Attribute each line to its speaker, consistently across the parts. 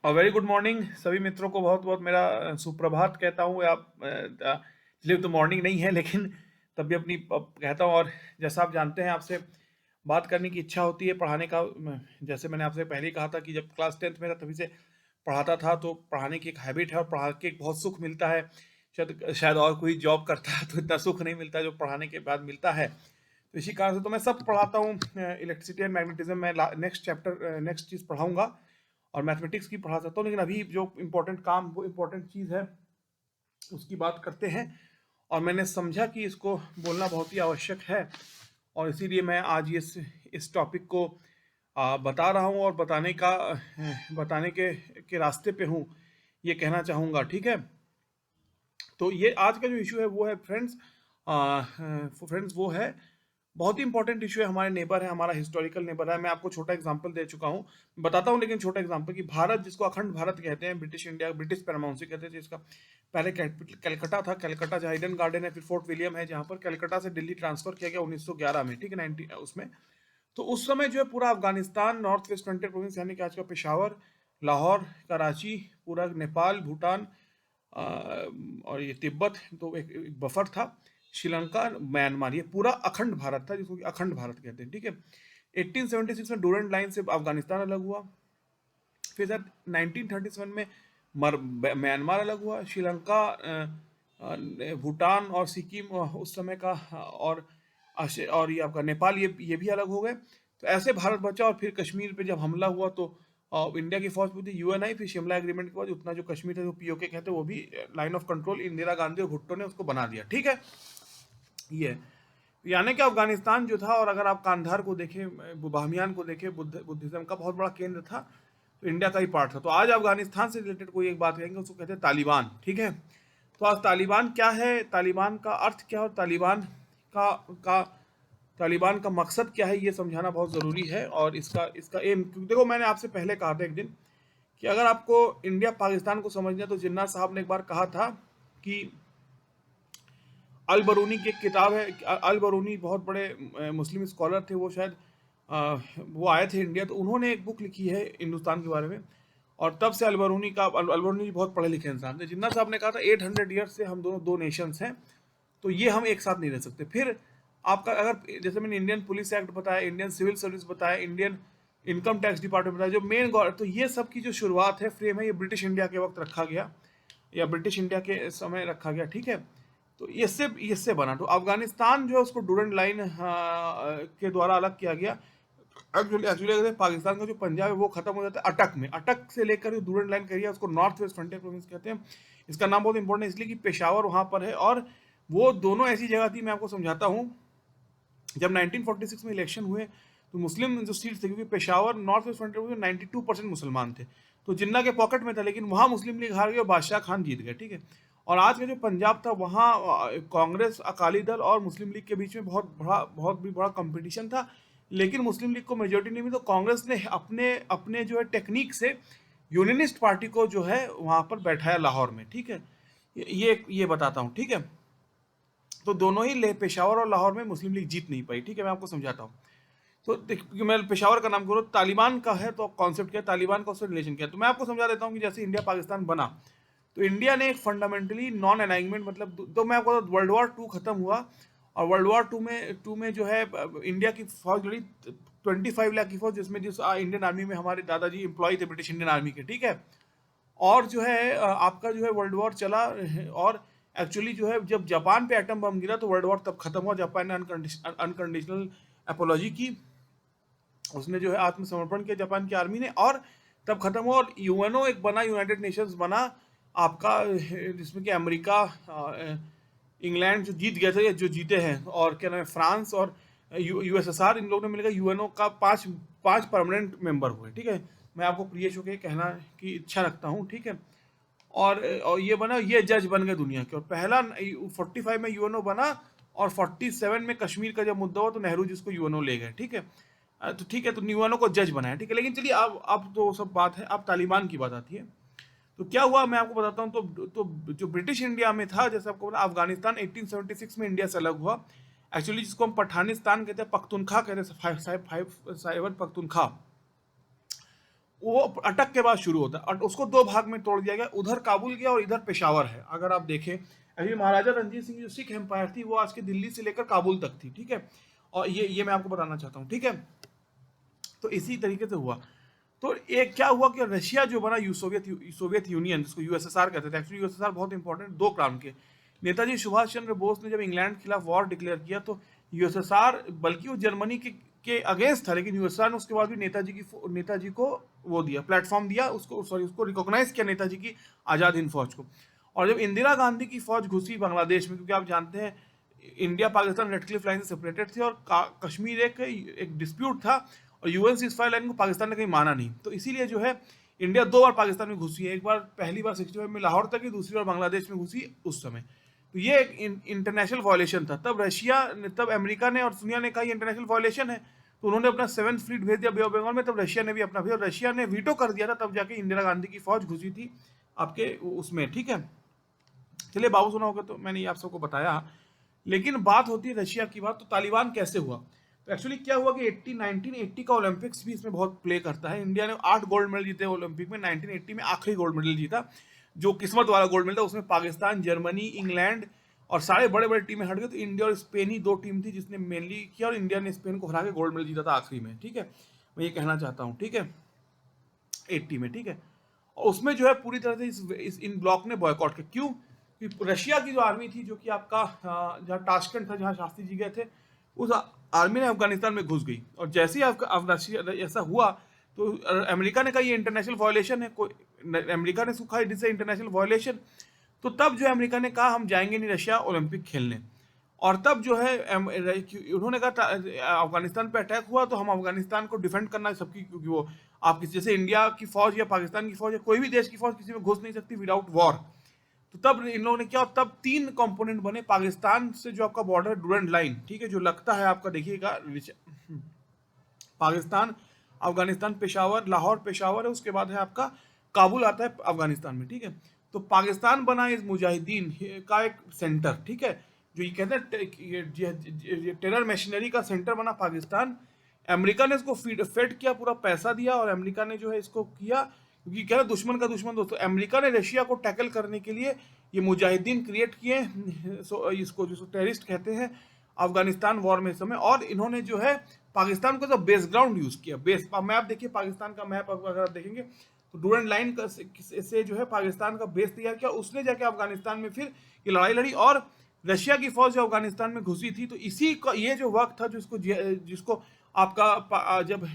Speaker 1: और very good morning सभी मित्रों को बहुत बहुत मेरा सुप्रभात कहता हूँ। आप इसलिए तो मॉर्निंग नहीं है लेकिन तब भी अपनी कहता हूँ। और जैसा आप जानते हैं, आपसे बात करने की इच्छा होती है पढ़ाने का। जैसे मैंने आपसे पहले ही कहा था कि जब क्लास 10th में था तभी से पढ़ाता था, तो पढ़ाने की एक हैबिट है और पढ़ा के बहुत सुख मिलता है। शायद शायद और कोई जॉब करता है तो इतना सुख नहीं मिलता जो पढ़ाने के बाद मिलता है। तो इसी कारण से तो मैं सब पढ़ाता हूँ। इलेक्ट्रिसिटी एंड मैग्नेटिज्म में नेक्स्ट चैप्टर नेक्स्ट चीज़ पढ़ाऊंगा, और मैथमेटिक्स की पढ़ा सकता हूँ। लेकिन अभी जो इम्पोर्टेंट काम, वो इम्पोर्टेंट चीज़ है, उसकी बात करते हैं। और मैंने समझा कि इसको बोलना बहुत ही आवश्यक है, और इसीलिए मैं आज ये इस टॉपिक को बता रहा हूँ, और बताने के रास्ते पे हूँ, ये कहना चाहूँगा। ठीक है, तो ये आज का जो इशू है वो है फ्रेंड्स, फ्रेंड्स वो है बहुत ही इंपॉर्टेंट इशू है। हमारे नेबर है, हमारा हिस्टोरिकल नेबर है। मैं आपको छोटा एग्जांपल दे चुका हूँ, बताता हूँ लेकिन छोटा एग्जांपल कि भारत, जिसको अखंड भारत कहते हैं, ब्रिटिश इंडिया, ब्रिटिश पैरामाउंसी कहते थे, इसका पहले कैपिटल कलकत्ता था। कलकत्ता जहाँ ईडन गार्डन है, फिर फोर्ट विलियम है, जहाँ पर कलकत्ता से दिल्ली ट्रांसफर किया गया 1911 में। ठीक है, 90 उसमें। तो उस समय जो है पूरा Afghanistan, north west frontier province यानी कि आज का पेशावर, लाहौर, कराची, पूरा नेपाल, भूटान, और ये तिब्बत, तो एक बफर था, श्रीलंका, म्यांमार, ये पूरा अखंड भारत था, जिसको कि अखंड भारत कहते हैं। ठीक है, 1876 में डोरेंट लाइन से अफगानिस्तान अलग हुआ। फिर सर 1937 में म्यांमार अलग हुआ। श्रीलंका, भूटान और सिक्किम उस समय का, और ये आपका नेपाल, ये भी अलग हो गए। तो ऐसे भारत बचा, और फिर कश्मीर पे जब हमला हुआ तो इंडिया की फौज भी थी, यूएन आई। फिर शिमला एग्रीमेंट के बाद उतना जो कश्मीर था, जो पीओके कहते हैं, वो भी line of control Indira Gandhi और भुट्टो ने उसको बना दिया। ठीक है, ये यानी कि अफगानिस्तान जो था, और अगर आप कांधार को देखें, बाहमियान को देखें, बुद्धिज्म का बहुत बड़ा केंद्र था, तो इंडिया का ही पार्ट था। तो आज अफगानिस्तान से रिलेटेड कोई एक बात कहेंगे, उसको कहते हैं तालिबान। ठीक है, तो आज तालिबान क्या है, तालिबान का अर्थ क्या है, और का का तालिबान का मकसद क्या है, ये समझाना बहुत ज़रूरी है। और इसका इसका एम, क्योंकि देखो मैंने आपसे पहले कहा था एक दिन कि अगर आपको इंडिया पाकिस्तान को समझना है, तो जिन्ना साहब ने एक बार कहा था कि अल बरूनी की एक किताब है। अल बरूनी बहुत बड़े मुस्लिम स्कॉलर थे, वो शायद वो आए थे इंडिया, तो उन्होंने एक बुक लिखी है हिंदुस्तान के बारे में। और तब से अल बरूनी जी बहुत पढ़े लिखे इंसान थे। जिन्ना साहब ने कहा था 800 ईयर्स से हम दोनों दो नेशंस हैं, तो ये हम एक साथ नहीं रह सकते। फिर आपका अगर, जैसे मैंने इंडियन पुलिस एक्ट बताया, इंडियन सिविल सर्विस बताया, इंडियन इनकम टैक्स डिपार्टमेंट बताया, जो मेन तो ये सब की जो शुरुआत है, फ्रेम है, ये ब्रिटिश इंडिया के वक्त रखा गया, या ब्रिटिश इंडिया के समय रखा गया। ठीक है, तो इससे इससे बना, तो अफगानिस्तान जो है उसको डूरंड लाइन के द्वारा अलग किया गया। एक्चुअली अगर पाकिस्तान का जो पंजाब है वो खत्म हो जाता है अटक में, अटक से लेकर जो डूरंड लाइन एरिया, उसको नॉर्थ वेस्ट फ्रंटियर प्रोविंस कहते हैं। इसका नाम बहुत इंपॉर्टेंट है इसलिए कि पेशावर वहाँ पर है, और वो दोनों ऐसी जगह थी, मैं आपको समझाता हूँ। जब 1946 में इलेक्शन हुए, तो मुस्लिम जो सीट्स थे, क्योंकि पेशावर नॉर्थ वेस्ट फ्रंटियर में 92% मुसलमान थे, तो जिन्ना के पॉकेट में था, लेकिन वहाँ मुस्लिम लीग हार गई और बादशाह खान जीत गए। ठीक है, और आज का जो पंजाब था, वहाँ कांग्रेस, अकाली दल और मुस्लिम लीग के बीच में बहुत भी बड़ा कंपटीशन था, लेकिन मुस्लिम लीग को मेजोरिटी नहीं मिली, तो कांग्रेस ने अपने अपने जो है टेक्निक से यूनियनिस्ट पार्टी को जो है वहाँ पर बैठाया लाहौर में। ठीक है, ये बताता हूँ। ठीक है, तो दोनों ही पेशावर और लाहौर में मुस्लिम लीग जीत नहीं पाई। ठीक है, मैं आपको समझाता हूँ। तो मैं पेशावर का नाम करूँ, तालिबान का है, तो कॉन्सेप्ट क्या है, तालिबान का उससे रिलेशन क्या है, तो मैं आपको समझा देता हूँ कि जैसे इंडिया पाकिस्तान बना, तो इंडिया ने एक फंडामेंटली नॉन अलाइनमेंट, मतलब तो मैं आपको, वर्ल्ड वॉर 2 खत्म हुआ, और वर्ल्ड वॉर 2 में जो है इंडिया की फौज लड़ी, 25 लाख की फौज, जिसमें जिस इंडियन आर्मी में हमारे दादाजी एम्प्लॉय थे ब्रिटिश इंडियन आर्मी के। ठीक है, और जो है आपका जो है वर्ल्ड वॉर चला, और एक्चुअली जो है जब जापान पे एटम बम गिरा, तो वर्ल्ड वॉर तब खत्म हुआ। जापान ने अनकंडीशनल अपोलॉजी की, उसने जो है आत्मसमर्पण किया जापान की आर्मी ने, और तब खत्म हुआ। और यूएनओ एक बना, यूनाइटेड नेशंस बना आपका, जिसमें कि अमेरिका, इंग्लैंड जो जीत गए थे, जो जीते हैं, और क्या नाम है, फ्रांस और यूएसएसआर, इन लोगों ने मिलकर यूएनओ का पांच पांच परमानेंट मेंबर हुए। ठीक है, मैं आपको प्रिय छू के कहना की इच्छा रखता हूँ। ठीक है, और ये बना, ये जज बन गए दुनिया के, और पहला 45 में यूएनओ बना, और 47 में कश्मीर का जब मुद्दा हुआ, तो नेहरू जिसको यूएनओ ले गए। ठीक है, तो ठीक है, तो यूएनओ को जज बनाया। ठीक है, लेकिन चलिए अब तो सब बात है, अब तालिबान की बात आती है। तो क्या हुआ मैं आपको बताता हूँ। तो जो ब्रिटिश इंडिया में था, जैसे आपको बोला, अफगानिस्तान 1876 में इंडिया से अलग हुआ। एक्चुअली जिसको हम पठानिस्तान कहते हैं, पख्तूनख्वा कहते हैं, साइबर पख्तूनख्वा, वो अटक के बाद शुरू होता है, और उसको दो भाग में तोड़ दिया गया, उधर काबुल गया और इधर पेशावर है। अगर आप देखें अभी महाराजा रणजीत सिंह जो सिख एम्पायर थी वो आज के दिल्ली से लेकर काबुल तक थी, ठीक है। और ये मैं आपको बताना चाहता हूँ, ठीक है। तो इसी तरीके से हुआ। तो एक क्या हुआ कि रशिया जो बना सोवियत यूनियन, जिसको यूएसएसआर कहते थे, एक्चुअली यूएसएसआर बहुत इंपॉर्टेंट दो कारण के। नेताजी सुभाष चंद्र बोस ने जब इंग्लैंड के खिलाफ वॉर डिक्लेयर किया तो यूएसएसआर, बल्कि वो जर्मनी के अगेंस्ट था, लेकिन यूएसएसआर ने उसके बाद भी नेताजी को वो दिया, प्लेटफॉर्म दिया, उसको रिकॉग्नाइज किया, नेताजी की आज़ाद हिंद फौज को। और जब इंदिरा गांधी की फौज घुसी बांग्लादेश में, क्योंकि आप जानते हैं India Pakistan red Cliff line से सेपरेटेड थे, और कश्मीर एक डिस्प्यूट था, और यूएन सीजफायर लाइन को पाकिस्तान ने कहीं माना नहीं, तो इसीलिए जो है इंडिया दो बार पाकिस्तान में घुसी है। एक बार, पहली बार 65 में लाहौर तक ही, दूसरी बार बांग्लादेश में घुसी उस समय। तो ये एक इंटरनेशनल वायलेशन था। तब अमेरिका ने और दुनिया ने कहा ये इंटरनेशनल वायलेशन है, तो उन्होंने अपना 7th फ्लीट भेज दिया बे ऑफ बंगाल में। तब रशिया ने भी अपना भेजा, रशिया ने वीटो कर दिया था, तब जाके इंदिरा गांधी की फौज घुसी थी आपके उसमें, ठीक है। चलिए, बाबू सुना होगा तो मैंने ये आप सबको बताया। लेकिन बात होती है रशिया की बात, तो तालिबान कैसे हुआ? तो एक्चुअली क्या हुआ कि 1980 का ओलंपिक्स भी इसमें बहुत प्ले करता है। इंडिया ने 8 गोल्ड मेडल जीते ओलंपिक में। 1980 में आखिरी गोल्ड मेडल जीता, जो किस्मत वाला गोल्ड मेडल था। उसमें पाकिस्तान, जर्मनी, इंग्लैंड और सारे बड़े बड़े टीमें हट गए, तो इंडिया और स्पेन ही दो टीम थी जिसने मेनली किया, और इंडिया ने स्पेन को हरा के गोल्ड मेडल जीता था आखिरी में, ठीक है। मैं ये कहना चाहता हूँ, ठीक है, 80 में, ठीक है। और उसमें जो है पूरी तरह से इन ब्लॉक ने बॉयकॉट किया। क्यों? कि रशिया की जो आर्मी थी, जो कि आपका जहाँ टाशकंद था, जहाँ शास्त्री जी गए थे, उस आर्मी ने अफगानिस्तान में घुस गई। और जैसे ही रशिया ऐसा हुआ तो अमेरिका ने कहा ये इंटरनेशनल वायलेशन है, अमेरिका ने कहा इट इज इंटरनेशनल वायलेशन। तो तब जो है अमेरिका ने कहा हम जाएंगे नहीं रशिया ओलंपिक खेलने। और तब जो है उन्होंने कहा अफगानिस्तान पे अटैक हुआ तो हम अफगानिस्तान को डिफेंड करना है सबकी, क्योंकि वो आप जैसे इंडिया की फौज या पाकिस्तान की फौज या कोई भी देश की फौज किसी में घुस नहीं सकती विदाउट वॉर। तो तब इन लोगों ने क्या, तब 3 कंपोनेंट बने। पाकिस्तान से जो आपका बॉर्डर डूरेंट लाइन, ठीक है, जो लगता है आपका, देखिएगा, पाकिस्तान, अफगानिस्तान, पेशावर, लाहौर पेशावर है, उसके बाद है आपका काबुल आता है अफगानिस्तान में, ठीक है। तो पाकिस्तान बना इस मुजाहिदीन का एक सेंटर, ठीक है, जो ये कहते हैं टेरर मशीनरी का सेंटर बना पाकिस्तान। अमेरिका ने इसको फेड किया, पूरा पैसा दिया, और अमेरिका ने जो है इसको किया, क्योंकि क्या है, दुश्मन का दुश्मन दोस्तों। अमेरिका ने रशिया को टैकल करने के लिए ये मुजाहिदीन क्रिएट किए, इसको जो टेररिस्ट कहते हैं, अफगानिस्तान वॉर में समय। और इन्होंने जो है पाकिस्तान को तो बेस ग्राउंड यूज किया। बेस मैप देखिए, पाकिस्तान का मैप अगर आप देखेंगे तो डूरेंट लाइन से जो है पाकिस्तान का बेस तैयार किया। उसने जाके अफगानिस्तान में फिर ये लड़ाई लड़ी, और रशिया की फौज जो अफगानिस्तान में घुसी थी, तो इसी का ये जो वक्त था जिसको आपका जब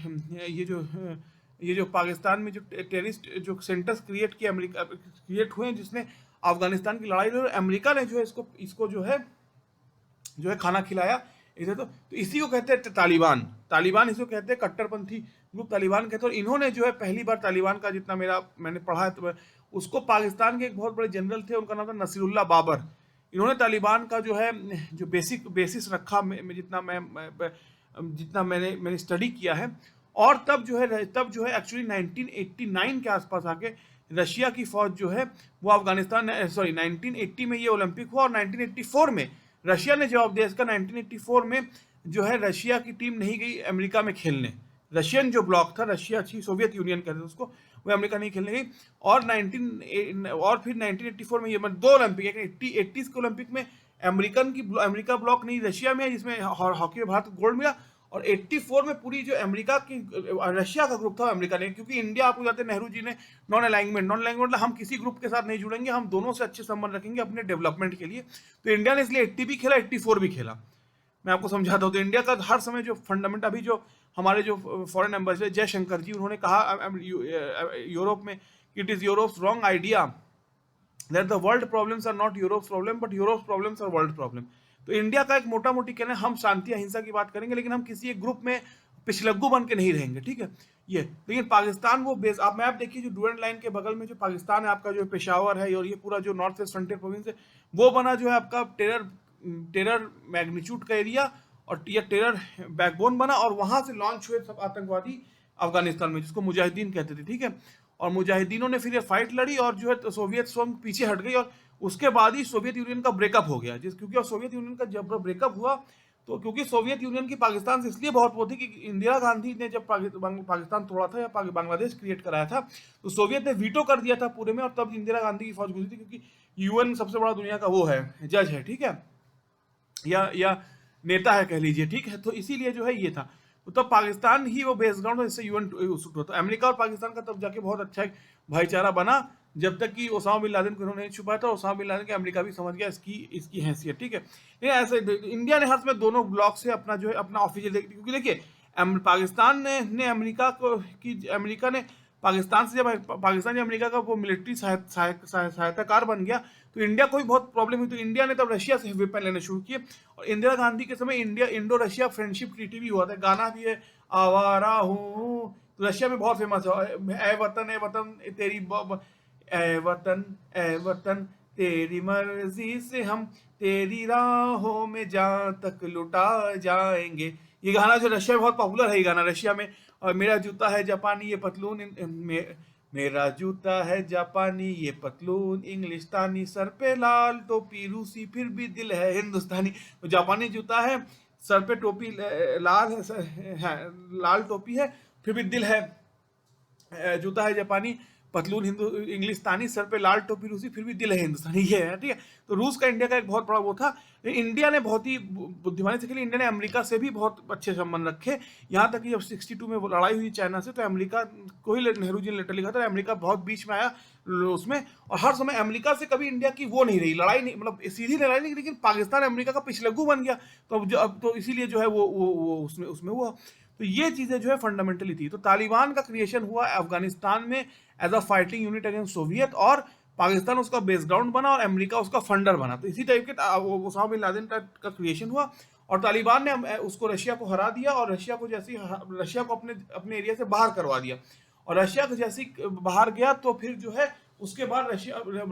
Speaker 1: ये जो पाकिस्तान में जो टेररिस्ट जो सेंटर्स क्रिएट किए, अमेरिका क्रिएट हुए, जिसने अफगानिस्तान की लड़ाई लड़ी, अमेरिका ने जो है इसको जो है खाना खिलाया इसे। तो इसी को कहते हैं तालिबान इसको कहते हैं, कट्टरपंथी ग्रुप तालिबान कहते हैं। और इन्होंने जो है पहली बार तालिबान का जितना मैंने पढ़ा है, तो उसको पाकिस्तान के एक बहुत बड़े जनरल थे, उनका नाम था नसीरुल्लाह बाबर। इन्होंने तालिबान का जो है जो बेसिस रखा, जितना मैंने स्टडी किया है। और तब जो है एक्चुअली 1989 के आसपास आके रशिया की फौज जो है वो अफगानिस्तान, 1980 में ये ओलंपिक हुआ, और 1984 में रशिया ने जवाब दिया इसका। 1984 में जो है रशिया की टीम नहीं गई अमेरिका में खेलने। रशियन जो ब्लॉक था, रशिया थी, सोवियत यूनियन कहते थे उसको, वो अमेरिका नहीं खेलने गई। और फिर 1984 में ये 2 ओलंपिक, एक 80s के ओलंपिक में अमेरिका ब्लॉक नहीं रशिया में, जिसमें हॉकी में भारत को गोल्ड मिला। और 84 में पूरी जो रशिया का ग्रुप था अमेरिका ने, क्योंकि इंडिया, आपको जाते नेहरू जी ने नॉन अलाइनमेंट मतलब हम किसी ग्रुप के साथ नहीं जुड़ेंगे, हम दोनों से अच्छे संबंध रखेंगे अपने डेवलपमेंट के लिए। तो इंडिया ने इसलिए 80 भी खेला, 84 भी खेला। मैं आपको समझाता हूँ। तो इंडिया का हर समय जो फंडामेंट, अभी जो हमारे जो फॉरेन एम्बेसडर जयशंकर जी, उन्होंने कहा यूरोप में, it is Europe's wrong idea that the world problems are not Europe's problem but Europe's problems are world problem. तो इंडिया का एक मोटा मोटी कहना है, हम शांति अहिंसा की बात करेंगे, लेकिन हम किसी एक ग्रुप में पिछलग्गू बन के नहीं रहेंगे, ठीक है ये। लेकिन पाकिस्तान वो बेस, आप मैप देखिए, जो डूरेंट लाइन के बगल में जो पाकिस्तान है आपका, जो पेशावर है, और ये पूरा जो नॉर्थ वेस्ट फ्रंटियर प्रोविंस है, वो बना जो है आपका टेरर मैग्नीट्यूड का एरिया, और ये टेरर बैकबोन बना। और वहां से लॉन्च हुए सब आतंकवादी अफगानिस्तान में, जिसको मुजाहिदीन कहते थे, ठीक है। और मुजाहिदीनों ने फिर ये फाइट लड़ी, और जो है तो सोवियत संघ पीछे हट गई, और उसके बाद ही सोवियत यूनियन का ब्रेकअप हो गया, क्योंकि सोवियत यूनियन का जब ब्रेकअप हुआ तो क्योंकि सोवियत यूनियन की पाकिस्तान से इसलिए बहुत वो थी कि इंदिरा गांधी ने जब पाकिस्तान तोड़ा था या बांग्लादेश क्रिएट कराया था, तो सोवियत ने वीटो कर दिया था पूरे में, और तब इंदिरा गांधी की फौज घुसी थी, क्योंकि यूएन सबसे बड़ा दुनिया का वो है, जज है, ठीक है, या नेता है कह लीजिए, ठीक है। तो इसीलिए जो है ये था, तो तब पाकिस्तान ही वो बेस ग्राउंड जिससे यूएन शुरू होता। अमेरिका और पाकिस्तान का तब जाके बहुत अच्छा एक भाईचारा बना, जब तक कि ओसामा बिन लादेन को उन्होंने नहीं छुपाया था। ओसामा बिन लादेन के अमेरिका भी समझ गया इसकी इसकी हैसियत, ठीक है। लेकिन ऐसे इंडिया ने हर समय दोनों ब्लॉक से अपना जो है अपना ऑफिशियल, क्योंकि देखिए पाकिस्तान ने अमेरिका को की अमेरिका ने पाकिस्तान से जब पाकिस्तान जब अमेरिका का वो मिलिट्री सहायताकार बन गया, तो इंडिया को भी बहुत प्रॉब्लम हुई। तो इंडिया ने तब रशिया से वेपन लेने शुरू किए, और इंदिरा गांधी के समय इंडो रशिया फ्रेंडशिप ट्रीटी भी हुआ था, गाना भी है आवारा हूँ, तो रशिया में बहुत फेमस है, ए वतन तेरी ए वतन तेरी मर्जी से हम तेरी राहों में जहाँ तक लुटा जाएंगे। ये गाना जो रशिया में बहुत पॉपुलर है, ये गाना रशिया में। और मेरा जूता है जापानी ये पतलून मेरा जूता है जापानी ये पतलून इंग्लिस्तानी, सर पे लाल टोपी रूसी फिर भी दिल है हिंदुस्तानी। तो जापानी जूता है, सर पे टोपी लाल है, लाल टोपी है, फिर भी दिल है, जूता है जापानी, पतलून हिंदू इंग्लिस्तानी, सर पे लाल टोपी रूसी फिर भी दिल है हिंदुस्तानी, ये है, ठीक है। तो रूस का इंडिया का एक बहुत बड़ा वो था। इंडिया ने बहुत ही बुद्धिमानी से खेली, इंडिया ने अमेरिका से भी बहुत अच्छे संबंध रखे, यहाँ तक कि जब 62 में वो लड़ाई हुई चाइना से, तो अमेरिका को ही नेहरू जी ने लेटर लिखा था, अमेरिका बहुत बीच में आया उसमें। और हर समय अमेरिका से कभी इंडिया की वो नहीं रही, लड़ाई नहीं, मतलब सीधी लड़ाई नहीं, लेकिन पाकिस्तान अमेरिका का पिछलग्गू बन गया, तो अब तो इसीलिए जो है वो उसमें हुआ। तो ये चीज़ें जो है फंडामेंटली थी। तो तालिबान का क्रिएशन हुआ अफगानिस्तान में as a fighting unit against Soviet, और पाकिस्तान उसका बेस ग्राउंड बना और अमेरिका उसका फंडर बना। तो इसी टाइप के ओसामा बिन लादेन का क्रिएशन हुआ, और तालिबान ने उसको रशिया को हरा दिया, और रशिया को जैसे रशिया को अपने अपने एरिया से बाहर करवा दिया। और रशिया को जैसे बाहर गया, तो फिर जो है उसके बाद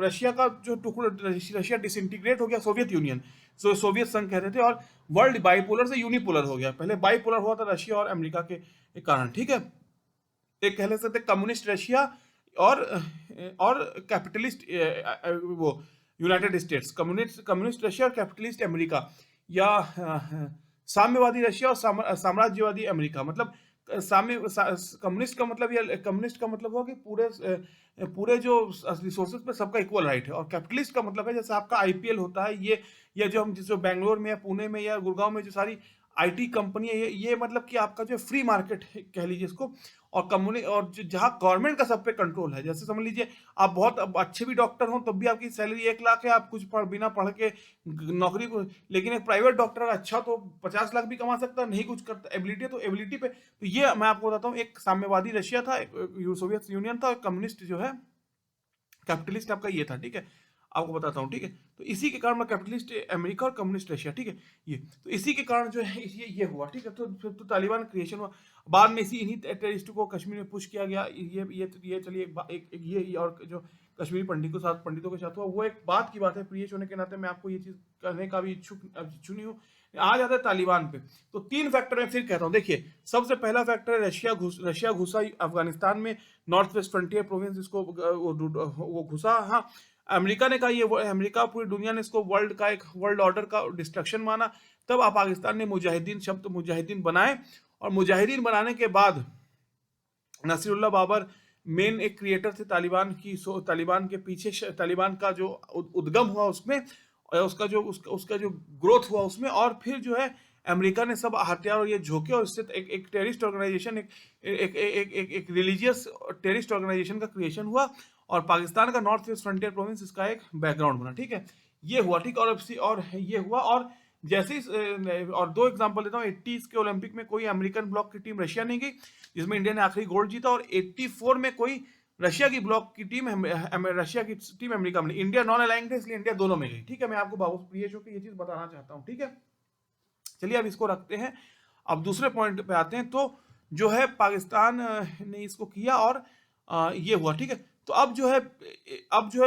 Speaker 1: रशिया का जो टुकड़ा, रशिया डिसइंटीग्रेट हो गया सोवियत यूनियन, सोवियत संघ कहते थे, और वर्ल्ड बाइपोलर से यूनिपोलर हो गया। पहले बाइपोलर हुआ था रशिया और अमेरिका के कारण, ठीक है। एक कह सकते कम्युनिस्ट रशिया और कैपिटलिस्ट वो यूनाइटेड स्टेट्स, कम्युनिस्ट रशिया और कैपिटलिस्ट अमेरिका, या साम्यवादी रशिया और साम्राज्यवादी अमेरिका। मतलब कम्युनिस्ट का मतलब, या कम्युनिस्ट का मतलब हुआ कि पूरे जो रिसोर्सेज पे सबका इक्वल राइट है। और कैपिटलिस्ट का मतलब है जैसे आपका आईपीएल होता है, ये या जो बेंगलोर में या पुणे में या गुड़गांव में जो सारी आईटी कंपनी है, ये मतलब कि आपका जो फ्री मार्केट कह लीजिए इसको। और और जहाँ गवर्नमेंट का सब पे कंट्रोल है, जैसे समझ लीजिए आप बहुत अच्छे भी डॉक्टर हो, तब भी आपकी सैलरी 1 लाख है, आप कुछ बिना पढ़ के नौकरी को, लेकिन एक प्राइवेट डॉक्टर अच्छा तो 50 लाख भी कमा सकता है, नहीं कुछ करता, एबिलिटी है तो एबिलिटी पे। तो ये मैं आपको बताता हूँ, एक साम्यवादी रशिया था, एक सोवियत यूनियन था, कम्युनिस्ट जो है कैपिटलिस्ट आपका ये था, ठीक है। आपको बताता हूँ, ठीक है। तो इसी के कारण कैपिटलिस्ट अमेरिका और कम्युनिस्ट रशिया, ठीक है। ये तो इसी के कारण जो है ये हुआ, ठीक है। तो तालिबान क्रिएशन हुआ, बाद में इन्हीं टेररिस्टों को कश्मीर में पुश किया गया। ये चलिए ये और जो कश्मीरी पंडितों के साथ हुआ, वो एक बात की बात है। प्रियेश होने के नाते मैं आपको ये चीज करने का भी इच्छुक नहीं हूँ। आ जाता है तालिबान पे, तो 3 फैक्टर मैं फिर कहता हूँ। देखिए, सबसे पहला फैक्टर है रशिया घुसा अफगानिस्तान में, नॉर्थ वेस्ट फ्रंटियर प्रोविंस इसको वो घुसा। हाँ, अमेरिका ने कहा, ये अमेरिका पूरी दुनिया ने इसको वर्ल्ड ऑर्डर का डिस्ट्रक्शन माना। तब पाकिस्तान ने मुजाहिदीन बनाए, और मुजाहिदीन बनाने के बाद नसीरुल्लाह बाबर मेन एक क्रिएटर थे तालिबान के पीछे, तालिबान का जो उद्गम हुआ उसमें, और उसका जो ग्रोथ हुआ उसमें। और फिर जो है अमेरिका ने सब हथियार और ये झोंके, और इससे एक टेररिस्ट ऑर्गेनाइजेशन, एक रिलीजियस टेररिस्ट ऑर्गेनाइजेशन का क्रिएशन हुआ, और पाकिस्तान का नॉर्थ वेस्ट फ्रंटियर प्रोविंस इसका एक बैकग्राउंड बना, ठीक है। ये हुआ, ठीक। और ये हुआ, और जैसे और 2 एग्जांपल देता हूँ। 80s के ओलंपिक में कोई अमेरिकन ब्लॉक की टीम रशिया नहीं गई, जिसमें इंडिया ने आखिरी गोल्ड जीता। और 84 में कोई रशिया की ब्लॉक की टीम अमेरिका में, इंडिया नॉन अलाइंग थे, इसलिए इंडिया दोनों में गई, ठीक है। मैं आपको बाबू प्रियेश होकर ये चीज बताना चाहता हूँ, ठीक है। चलिए अब इसको रखते हैं, अब दूसरे पॉइंट पे आते हैं। तो जो है पाकिस्तान ने इसको किया, और ये हुआ, ठीक है। तो अब जो है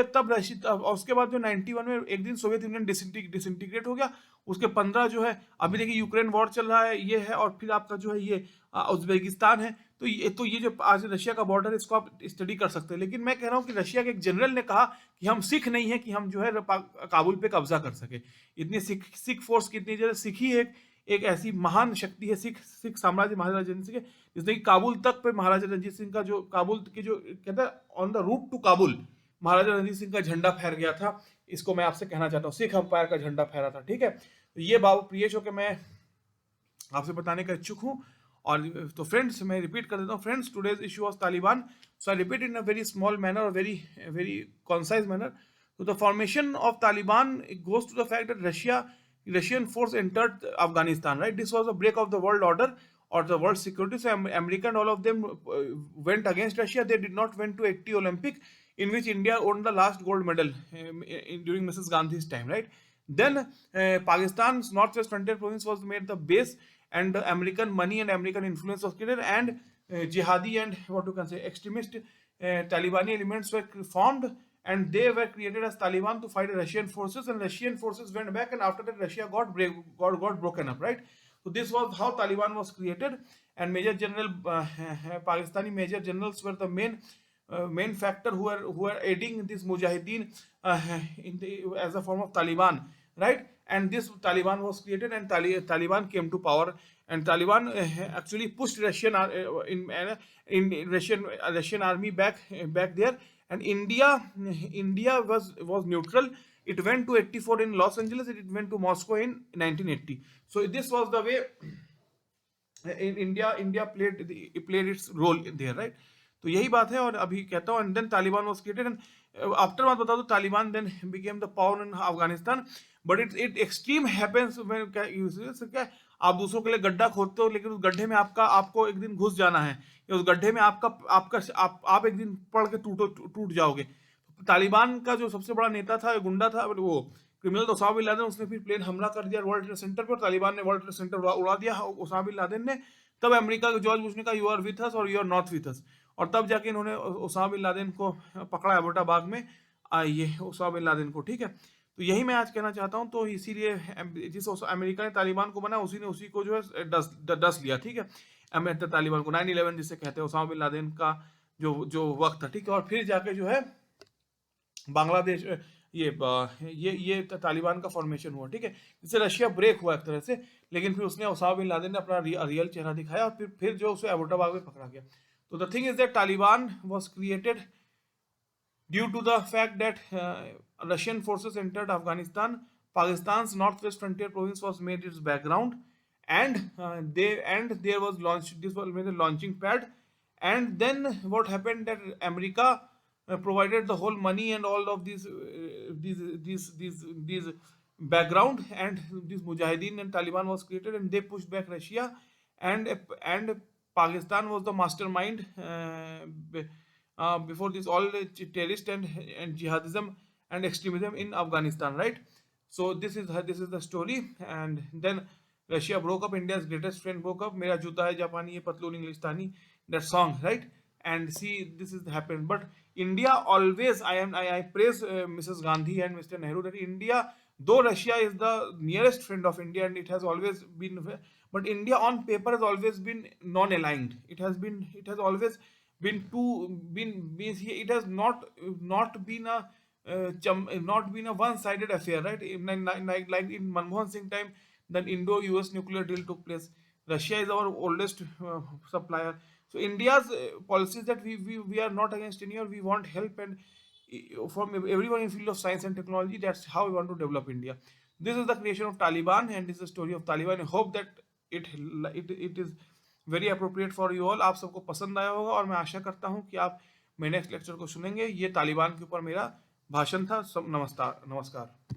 Speaker 1: तब और उसके बाद जो 91 में एक दिन सोवियत यूनियन डिसइंटीग्रेट हो गया। उसके 15 जो है, अभी देखिए यूक्रेन वॉर चल रहा है, ये है। और फिर आपका जो है ये उज्बेकिस्तान है। तो ये जो आज रशिया का बॉर्डर है, इसको आप स्टडी कर सकते हैं। लेकिन मैं कह रहा हूँ कि रशिया के एक जनरल ने कहा कि हम सिख नहीं है कि हम जो है काबुल पे कब्जा कर सके। इतनी सिख फोर्स कितनी ज्यादा सिखी है, एक ऐसी महान शक्ति है सिख सिख साम्राज्य महाराजा रणजीत सिंह के, जिसने कि काबुल तक पे महाराजा रणजीत सिंह का जो काबुल की जो कहता है on the route to Kabul Maharaja Ranjit Singh का झंडा फहर गया था। इसको मैं आपसे कहना चाहता हूँ, सिख अंपायर का झंडा फहरा था, ठीक है। तो ये बाबू प्रिय शो के मैं आपसे बताने का इच्छुक हूँ। और तो फ्रेंड्स मैं रिपीट कर देता हूँ friends, today's issue was Taliban, so I repeat in a very small manner और very very concise manner. So the formation of Taliban goes to the fact that Russian force entered Afghanistan, right? This was a break of the world order or the world security. So America and all of them went against Russia. They did not went to 80 Olympic, in which India won the last gold medal during Mrs. Gandhi's time, right? Then Pakistan's northwest frontier province was made the base, and the American money and American influence was created, and jihadi and what you can say extremist Talibani elements were formed, and they were created as Taliban to fight Russian forces, and Russian forces went back, and after that Russia got broken up, right? So this was how Taliban was created, and Major General Pakistani Major Generals were the main factor who were aiding this Mujahideen as a form of Taliban, right? And this Taliban was created, and Taliban came to power, and Taliban actually pushed in Russian army back there, and India was neutral. It went to 84 in Los Angeles, it went to Moscow in 1980. So this was the way in India played its role there, right? तो यही बात है। और अभी कहता हूँ, and then Taliban was created, and after बात बता दो, Taliban then became the power in Afghanistan, but it extreme happens when क्या आप दूसरों के लिए गड्ढा खोदते हो, लेकिन उस गड्ढे में आपको एक दिन घुस जाना है, या उस गड्ढे में आप एक दिन पड़ के टूट जाओगे। तालिबान का जो सबसे बड़ा नेता था, गुंडा था, वो क्रिमिनल ओसामा बिन लादेन, उसने फिर प्लेन हमला कर दिया वर्ल्ड ट्रेड सेंटर पर, तालिबान ने वर्ल्ड ट्रेड सेंटर उड़ा दिया ओसामा बिन लादेन ने। तब अमेरिका के जॉर्ज बुश ने कहा यू आर विथ अस और you are not with us, और तब जाके इन्होंने ओसामा बिन लादेन को पकड़ा एबोटाबाद में, ये ओसामा बिन लादेन को, ठीक है। तो यही मैं आज कहना चाहता हूँ। तो इसीलिए जिस अमेरिका ने तालिबान को बना, उसी को जो है डस लिया, ठीक है, तालिबान को 9/11 जिसे कहते हैं, ओसामा बिन लादेन का जो वक्त था, ठीक है। और फिर जाके जो है बांग्लादेश ये तालिबान का फॉर्मेशन हुआ, ठीक है। इससे रशिया ब्रेक हुआ एक तरह से, लेकिन फिर उसने ओसामा बिन लादेन ने अपना रियल चेहरा दिखाया, और फिर जो उसे एबोटाबाद में पकड़ा गया। तो the thing is that Taliban was created due to the fact that Russian forces entered Afghanistan. Pakistan's northwest frontier province was made its background, and there was launched. This was made the launching pad, and then what happened that America provided the whole money and all of these background, and this Mujahideen and Taliban was created, and they pushed back Russia, and Pakistan was the mastermind. Before this all terrorist and jihadism and extremism in Afghanistan, right? So this is the story, and then Russia broke up, India's greatest friend broke up, mera juta hai Japani ye patloon Englishstani, that song, right? And see, this is happened, but India always, I praise Mrs. Gandhi and Mr. Nehru, that India, though Russia is the nearest friend of India and it has always been, but India on paper has always been non-aligned. It has always it has not been a one-sided affair, right? Like in Manmohan Singh time, then Indo-US nuclear deal took place. Russia is our oldest supplier. So India's policy is that we are not against any, or we want help, and from everyone in field of science and technology. That's how we want to develop India. This is the creation of Taliban, and this is the story of Taliban. I hope that it is very appropriate for you all. आप सबको पसंद आया होगा, और मैं आशा करता हूं कि आप मेरे नेक्स्ट लेक्चर को सुनेंगे। ये तालिबान के ऊपर मेरा भाषण था। सब नमस्कार।